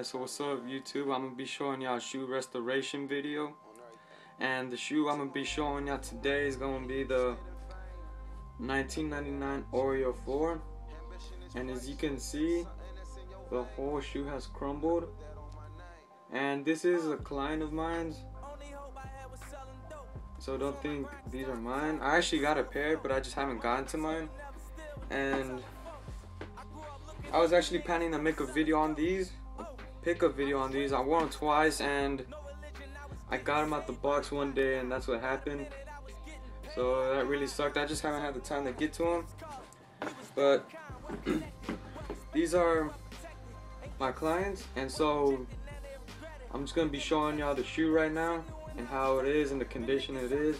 Alright, so what's up YouTube? I'm going to be showing y'all a shoe restoration video. And the shoe I'm going to be showing y'all today is going to be the 1999 Oreo 4. And as you can see, the whole shoe has crumbled. And this is a client of mine, so don't think these are mine. I actually got a pair, but I just haven't gotten to mine. And I was actually planning to make a video on these, pickup video on these. I wore them twice and I got them out the box one day and that's what happened. So that really sucked. I just haven't had the time to get to them. But these are my clients, and so I'm just going to be showing y'all the shoe right now and how it is and the condition it is.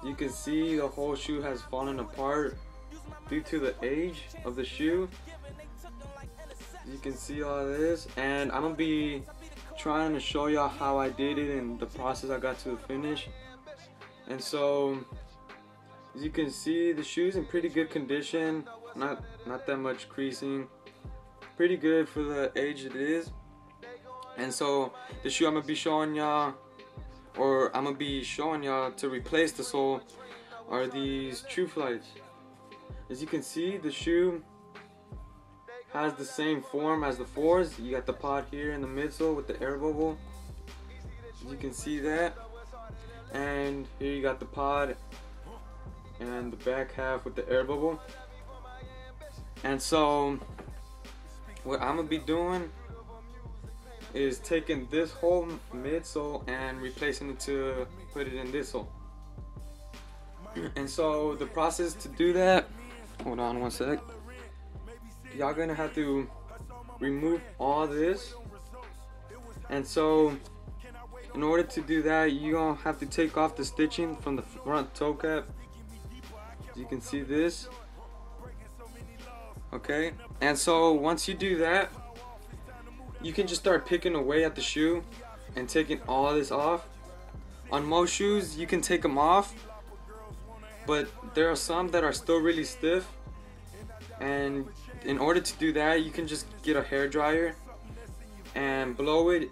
You can see the whole shoe has fallen apart due to the age of the shoe. You can see all this, and I'm gonna be trying to show y'all how I did it and the process I got to the finish. And so as you can see, the shoe's in pretty good condition, not that much creasing, pretty good for the age it is. And so the shoe I'm gonna be showing y'all, or I'm gonna be showing y'all to replace the sole, are these True Flights. As you can see, the shoe has the same form as the 4s. You got the pod here in the midsole with the air bubble. You can see that. And here you got the pod and the back half with the air bubble. And so what I'm gonna be doing is taking this whole midsole and replacing it to put it in this sole. And so the process to do that, hold on one sec. Y'all gonna have to remove all this. And so in order to do that, you're gonna have to take off the stitching from the front toe cap. You can see this. Okay, and so once you do that, you can just start picking away at the shoe and taking all this off. On most shoes you can take them off, but there are some that are still really stiff, and in order to do that, you can just get a hair dryer and blow it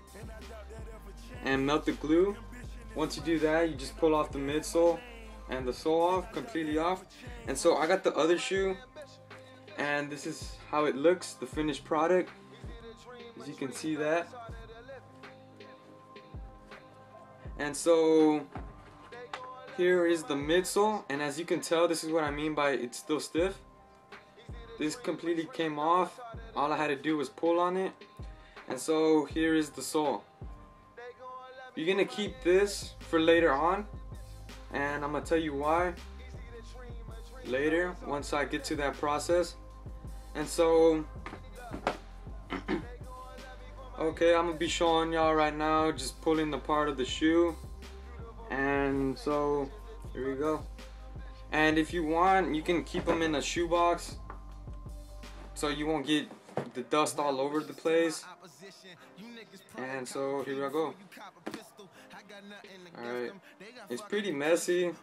and melt the glue. Once you do that, you just pull off the midsole and the sole off, completely off. And so I got the other shoe, and this is how it looks, the finished product. As you can see that. And so here is the midsole, and as you can tell, this is what I mean by it's still stiff. This completely came off. All I had to do was pull on it. And so here is the sole. You're gonna keep this for later on, and I'm gonna tell you why later once I get to that process. And so okay, I'm gonna be showing y'all right now just pulling the part of the shoe. And so here we go. And if you want, you can keep them in a shoebox so you won't get the dust all over the place. And so here I go. Alright, it's pretty messy.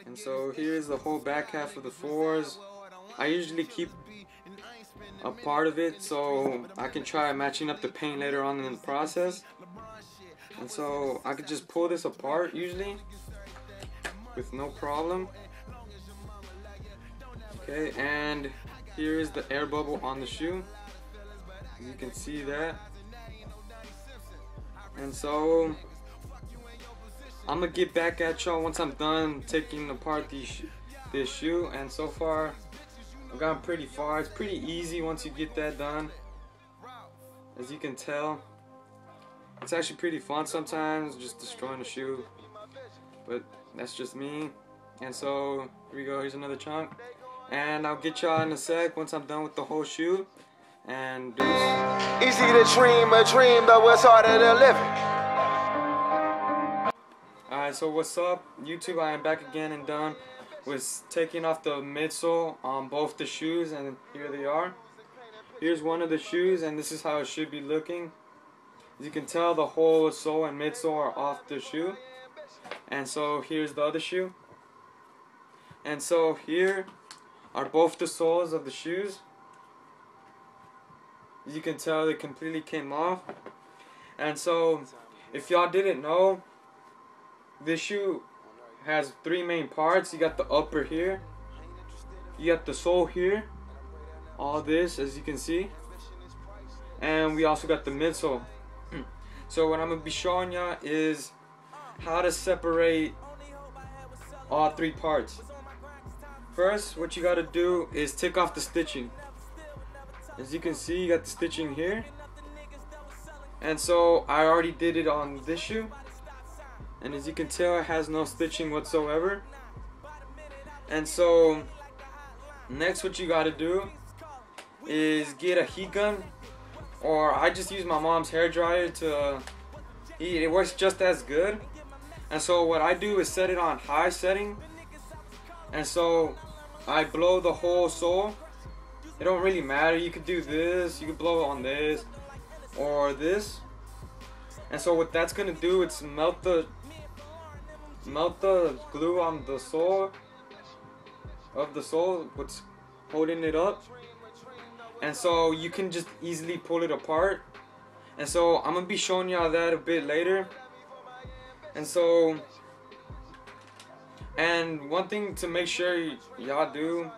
And so here's the whole back half of the 4s. I usually keep a part of it so I can try matching up the paint later on in the process. And so I could just pull this apart usually with no problem. Okay, and here is the air bubble on the shoe. You can see that. And so I'm gonna get back at y'all once I'm done taking apart this shoe. And so far I've gotten pretty far. It's pretty easy once you get that done. As you can tell, it's actually pretty fun sometimes just destroying the shoe, but that's just me. And so here we go, here's another chunk, and I'll get y'all in a sec once I'm done with the whole shoe. And easy to dream a dream, though it's harder to live it. Alright, so what's up YouTube? I am back again and done with taking off the midsole on both the shoes, and here they are. Here's one of the shoes, and this is how it should be looking. As you can tell, the whole sole and midsole are off the shoe. And so here's the other shoe. And so here are both the soles of the shoes. As you can tell, it completely came off. And so, if y'all didn't know, this shoe has three main parts. You got the upper here, you got the sole here, all this as you can see, and we also got the midsole. So what I'm gonna be showing y'all is how to separate all three parts. First, what you gotta do is take off the stitching. As you can see, you got the stitching here, and so I already did it on this shoe, and as you can tell, it has no stitching whatsoever. And so next, what you gotta do is get a heat gun, or I just use my mom's hair dryer to heat. It works just as good. And so what I do is set it on high setting, and so I blow the whole sole. It don't really matter, you could do this, you could blow it on this or this. And so what that's gonna do, it's melt the glue on the sole of the sole, what's holding it up, and so you can just easily pull it apart. And so I'm gonna be showing y'all that a bit later. And so, and one thing to make sure y'all do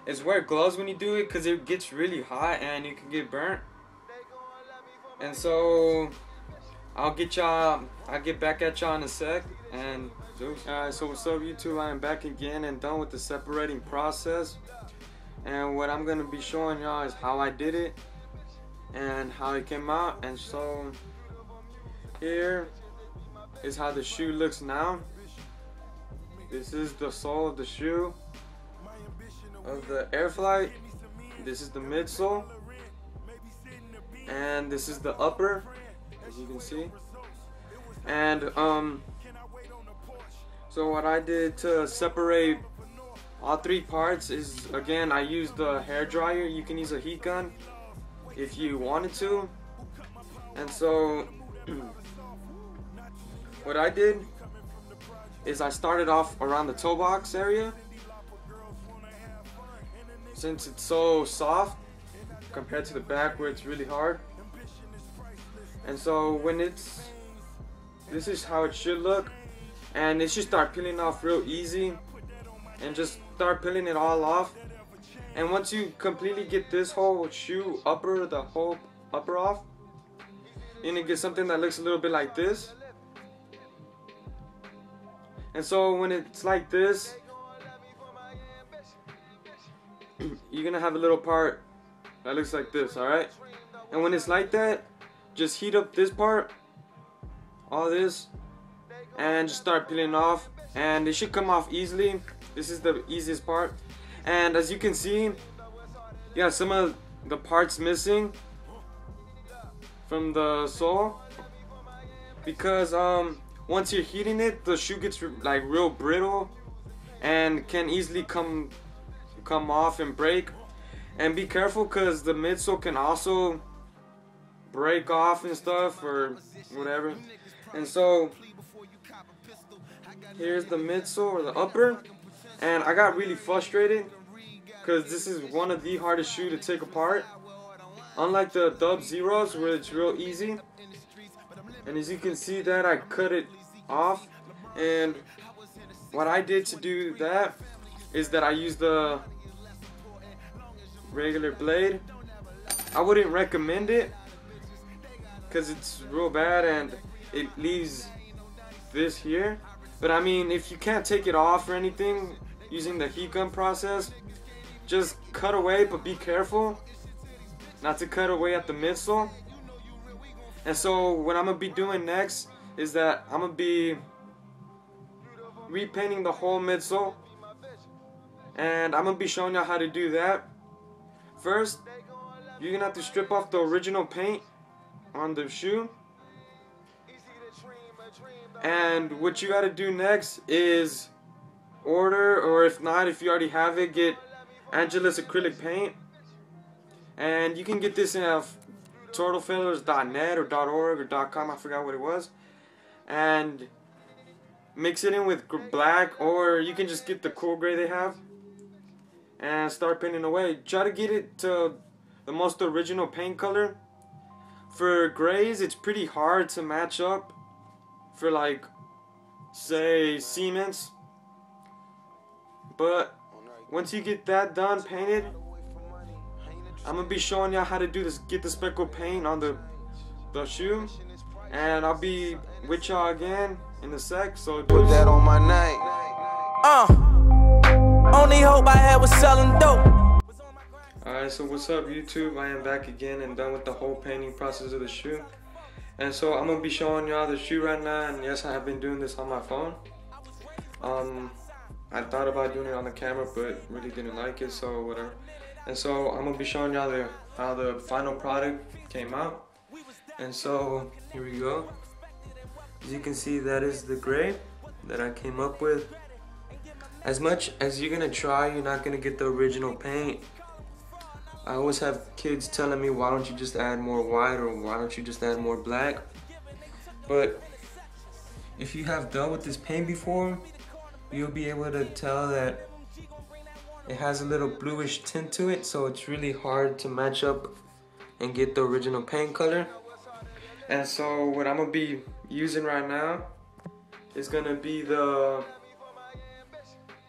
is wear gloves when you do it, because it gets really hot and you can get burnt. And so I'll get back at y'all in a sec. And alright, so what's up YouTube? I am back again and done with the separating process. And what I'm gonna be showing y'all is how I did it and how it came out. And so here is how the shoe looks now. This is the sole of the shoe of the Airflight. This is the midsole, and this is the upper, as you can see. And so what I did to separate all three parts is, again, I used the hair dryer. You can use a heat gun if you wanted to. And so what I did is I started off around the toe box area, since it's so soft compared to the back where it's really hard. And so when this is how it should look, and it should start peeling off real easy, and just start peeling it all off. And once you completely get this whole shoe upper, the whole upper off, you're gonna get something that looks a little bit like this. And so when it's like this, you're gonna have a little part that looks like this, alright? And when it's like that, just heat up this part, all this, and just start peeling off, and it should come off easily. This is the easiest part. And as you can see, you got some of the parts missing from the sole, because once you're heating it, the shoe gets like real brittle and can easily come off and break. And be careful, because the midsole can also break off and stuff or whatever. And so here's the midsole, or the upper, and I got really frustrated because this is one of the hardest shoes to take apart, unlike the Dub Zeros where it's real easy. And as you can see that I cut it off, and what I did to do that is that I used the regular blade. I wouldn't recommend it because it's real bad and it leaves this here. But I mean, if you can't take it off or anything using the heat gun process, just cut away, but be careful not to cut away at the midsole. And so what I'm gonna be doing next is that I'm gonna be repainting the whole midsole, and I'm gonna be showing you how to do that. First, you're gonna have to strip off the original paint on the shoe, and what you gotta do next is order, or if not, if you already have it, get Angelus acrylic paint. And you can get this in turtlefeathers.net or .org or .com, I forgot what it was, and mix it in with black, or you can just get the cool gray they have and start painting away. Try to get it to the most original paint color. For grays, it's pretty hard to match up for, like, say, cements. But once you get that done painted, I'm gonna be showing y'all how to do this, get the speckled paint on the shoe, and I'll be with y'all again in a sec. So Put that on my name. Only hope I had was selling dope. Alright, so what's up YouTube? I am back again and done with the whole painting process of the shoe. And so I'm gonna be showing y'all the shoe right now, and yes, I have been doing this on my phone. I thought about doing it on the camera, but really didn't like it, so whatever. And so I'm gonna be showing y'all how the final product came out. And so here we go. As you can see, that is the gray that I came up with. As much as you're gonna try, you're not gonna get the original paint. I always have kids telling me, why don't you just add more white, or why don't you just add more black? But if you have dealt with this paint before, you'll be able to tell that it has a little bluish tint to it, so it's really hard to match up and get the original paint color. And so what I'm gonna be using right now is gonna be the...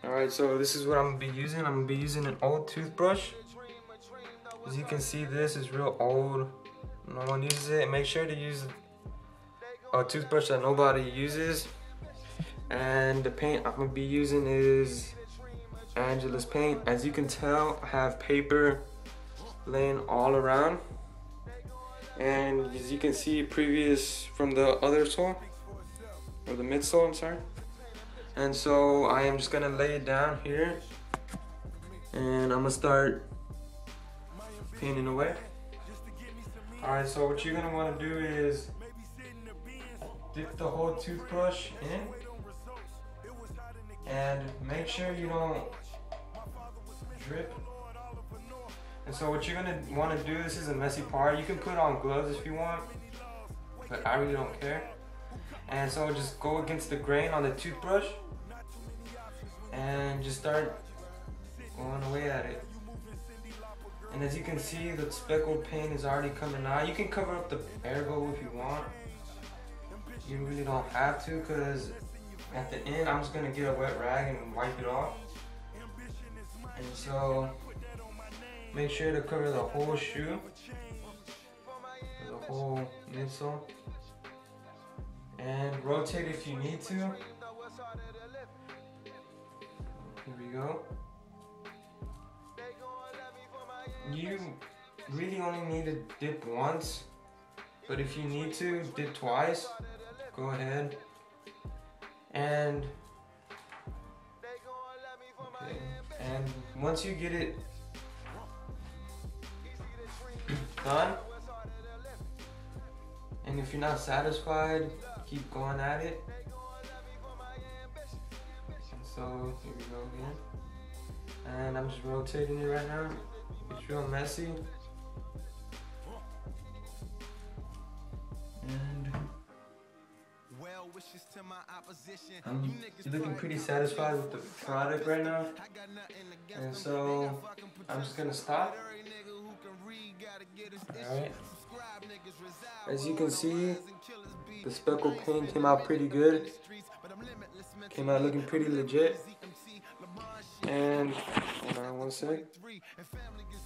Alright, so this is what I'm gonna be using. I'm gonna be using an old toothbrush. As you can see, this is real old. No one uses it. Make sure to use a toothbrush that nobody uses. And the paint I'm gonna be using is Angela's paint. As you can tell, I have paper laying all around. And as you can see, previous from the other sole, or the midsole, I'm sorry. And so I am just gonna lay it down here, and I'm gonna start painting away. Alright, so what you're gonna wanna do is dip the whole toothbrush in, and make sure you don't drip. And so what you're gonna wanna do, this is a messy part. You can put on gloves if you want, but I really don't care. And so just go against the grain on the toothbrush and just start going away at it. And as you can see, the speckled paint is already coming out. You can cover up the air bubble if you want. You really don't have to, because at the end I'm just gonna get a wet rag and wipe it off. And so make sure to cover the whole shoe, the whole midsole, and rotate if you need to. Here we go. You really only need to dip once, but if you need to dip twice, go ahead. And okay. And once you get it done, and if you're not satisfied, keep going at it. And so here we go again, and I'm just rotating it right now. It's real messy, and I'm looking pretty satisfied with the product right now. And so I'm just gonna stop. Alright. As you can see, the speckled paint came out pretty good. Came out looking pretty legit. And hold on one sec.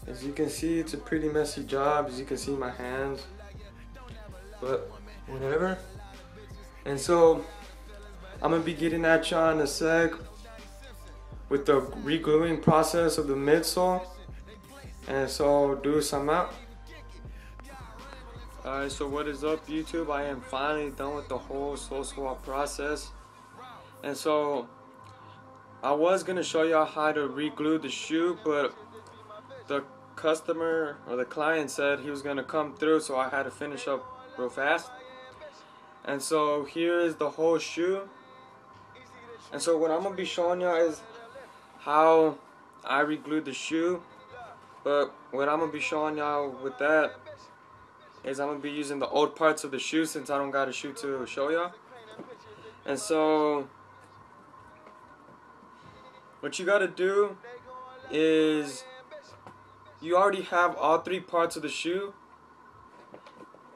As you can see, it's a pretty messy job. As you can see, my hands, but whatever. And so I'm gonna be getting at y'all in a sec with the re-gluing process of the midsole. And so do some out. Alright, so what is up YouTube? I am finally done with the whole sole swap process. And so I was gonna show y'all how to re-glue the shoe, but the customer or the client said he was gonna come through, so I had to finish up real fast. And so here is the whole shoe. And so what I'm gonna be showing y'all is how I re-glued the shoe. But what I'm gonna be showing y'all with that is I'm gonna be using the old parts of the shoe, since I don't got a shoe to show y'all. And so what you gotta do is you already have all three parts of the shoe.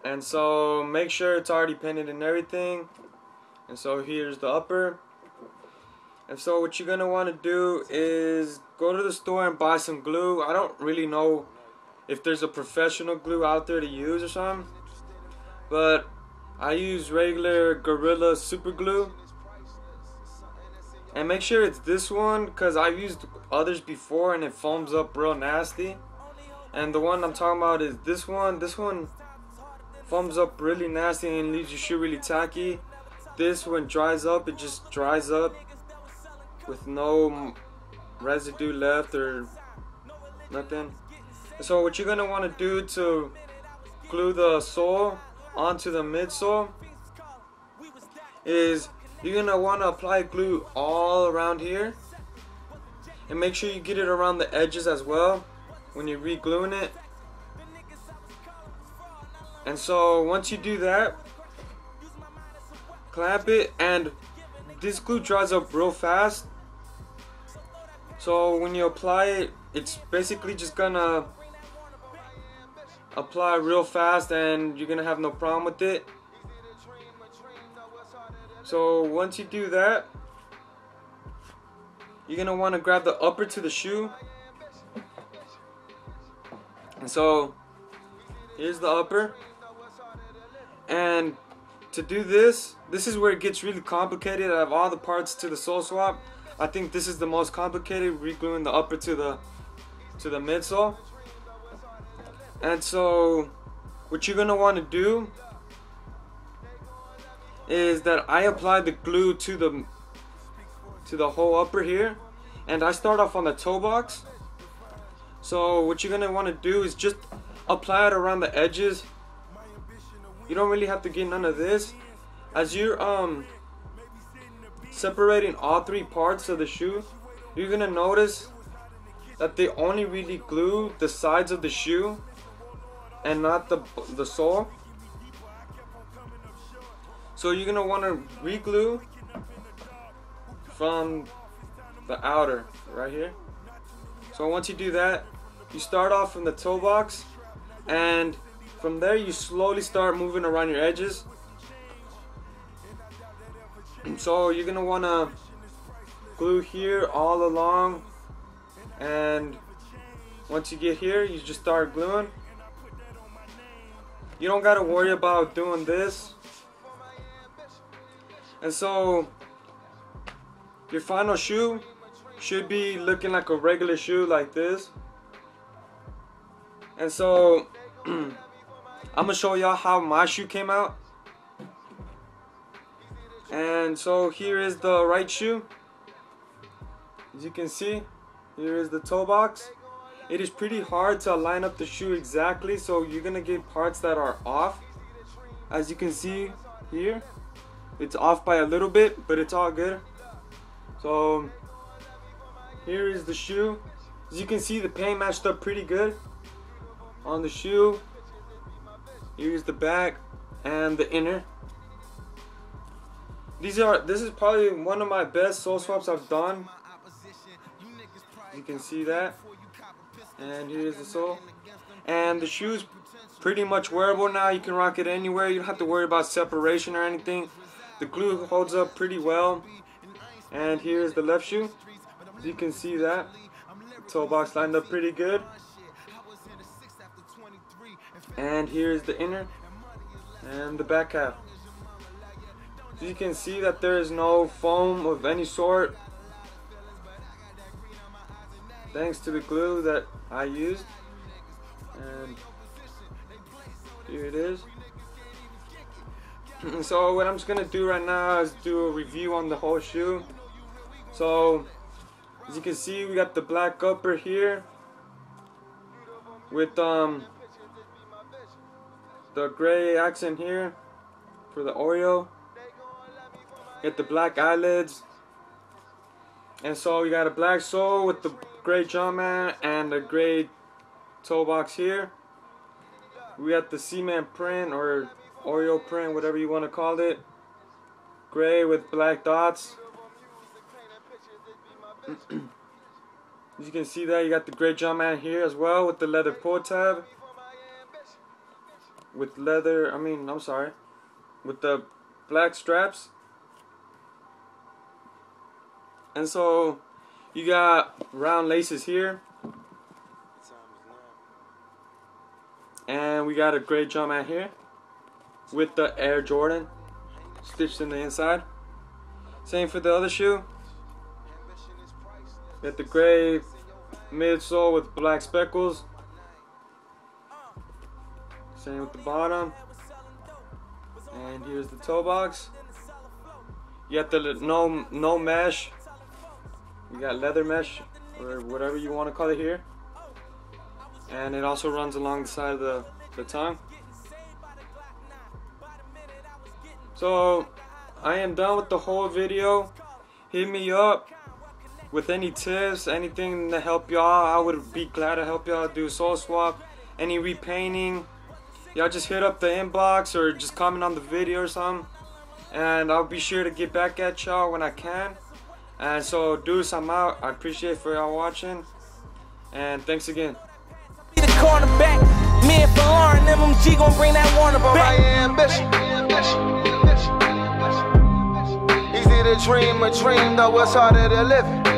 And so make sure it's already painted and everything. And so here's the upper. And so what you're going to want to do is go to the store and buy some glue. I don't really know if there's a professional glue out there to use or something, but I use regular Gorilla super glue. And make sure it's this one, because I've used others before and it foams up real nasty. And the one I'm talking about is this one. This one foams up really nasty and leaves your shoe really tacky. This one dries up, it just dries up with no residue left or nothing. So what you're going to want to do to glue the sole onto the midsole is you're going to want to apply glue all around here, and make sure you get it around the edges as well when you're re-gluing it. And so once you do that, clamp it, and this glue dries up real fast. So when you apply it, it's basically just gonna apply real fast and you're gonna have no problem with it. So once you do that, you're gonna want to grab the upper to the shoe. And so here's the upper. And to do this is where it gets really complicated. I have all the parts to the sole swap. I think this is the most complicated, re-gluing the upper to the midsole. And so what you're gonna want to do is that I apply the glue to the whole upper here, and I start off on the toe box. So what you're gonna want to do is just apply it around the edges. You don't really have to get none of this. As you're separating all three parts of the shoe, you're gonna notice that they only really glue the sides of the shoe and not the sole. So you're gonna want to re-glue from the outer right here. So once you do that, you start off from the toe box, and from there you slowly start moving around your edges. So you're gonna want to glue here all along, and once you get here, you just start gluing. You don't gotta worry about doing this. And so your final shoe should be looking like a regular shoe like this. And so I'm gonna show y'all how my shoe came out. And so here is the right shoe. As you can see, here is the toe box. It is pretty hard to line up the shoe exactly, so you're gonna get parts that are off. As you can see here, it's off by a little bit, but it's all good. So here is the shoe. As you can see, the paint matched up pretty good on the shoe. Here's the back and the inner. This is probably one of my best sole swaps I've done. You can see that. And here's the sole. And the shoe's pretty much wearable now. You can rock it anywhere. You don't have to worry about separation or anything. The glue holds up pretty well. And here's the left shoe. You can see that. Toe box lined up pretty good. And here's the inner and the back half. So you can see that there is no foam of any sort, thanks to the glue that I used. And here it is. So what I'm just gonna do right now is do a review on the whole shoe. So as you can see, we got the black upper here with the gray accent here for the Oreo. Get the black eyelids. And so we got a black sole with the gray Jumpman and the gray toe box here. We got the cement print or Oreo print, whatever you want to call it. Gray with black dots. As you can see that, you got the gray Jumpman here as well with the leather pull tab. With leather, with the black straps. And so, you got round laces here. And we got a gray Jumpman here with the Air Jordan stitched in the inside. Same for the other shoe. Got the gray midsole with black speckles. Same with the bottom. And here's the toe box. You got the no mesh. You got leather mesh, or whatever you want to call it here. And it also runs along the side of the tongue. So I am done with the whole video. Hit me up with any tips, anything to help y'all. I would be glad to help y'all do sole swap, any repainting. Y'all just hit up the inbox or just comment on the video or something, and I'll be sure to get back at y'all when I can. And so, dudes, I'm out. I appreciate for y'all watching, and thanks again. The cornerback, me and Lauren, MMG gon' bring that Warner My back. ambition. Easy to dream a dream, though it's harder to live it.